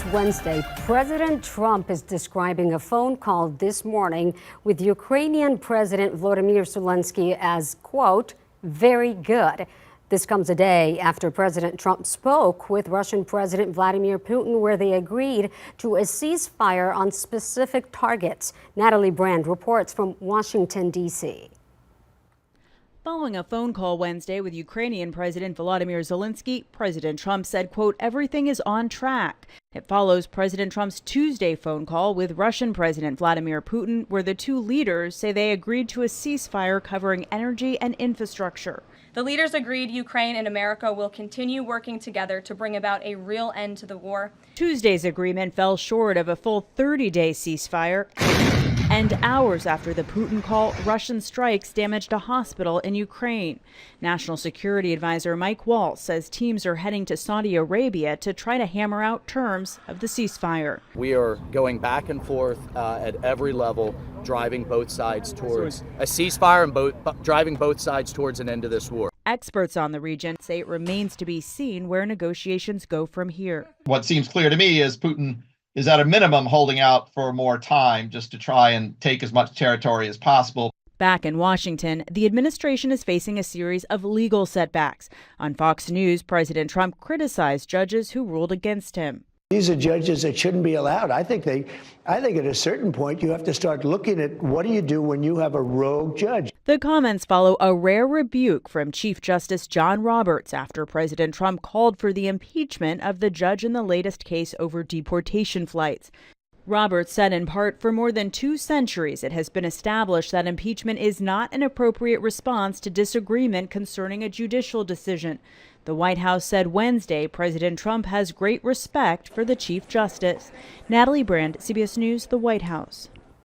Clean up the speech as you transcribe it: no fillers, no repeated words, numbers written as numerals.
It's Wednesday. President Trump is describing a phone call this morning with Ukrainian President Volodymyr Zelensky as, quote, very good. This comes a day after President Trump spoke with Russian President Vladimir Putin, where they agreed to a ceasefire on specific targets. Natalie Brand reports from Washington, D.C. Following a phone call Wednesday with Ukrainian President Volodymyr Zelensky, President Trump said, quote, everything is on track. It follows President Trump's Tuesday phone call with Russian President Vladimir Putin, where the two leaders say they agreed to a ceasefire covering energy and infrastructure. The leaders agreed Ukraine and America will continue working together to bring about a real end to the war. Tuesday's agreement fell short of a full 30-day ceasefire. And hours after the Putin call, Russian strikes damaged a hospital in Ukraine. National Security Advisor Mike Waltz says teams are heading to Saudi Arabia to try to hammer out terms of the ceasefire. We are going back and forth at every level, driving both sides towards a ceasefire and driving both sides towards an end to this war. Experts on the region say it remains to be seen where negotiations go from here. What seems clear to me is Putin is at a minimum holding out for more time just to try and take as much territory as possible. Back in Washington, the administration is facing a series of legal setbacks. On Fox News, President Trump criticized judges who ruled against him. These are judges that shouldn't be allowed. I think at a certain point you have to start looking at what do you do when you have a rogue judge. The comments follow a rare rebuke from Chief Justice John Roberts after President Trump called for the impeachment of the judge in the latest case over deportation flights. Roberts said in part, for more than 2 centuries, it has been established that impeachment is not an appropriate response to disagreement concerning a judicial decision. The White House said Wednesday President Trump has great respect for the Chief Justice. Natalie Brand, CBS News, the White House.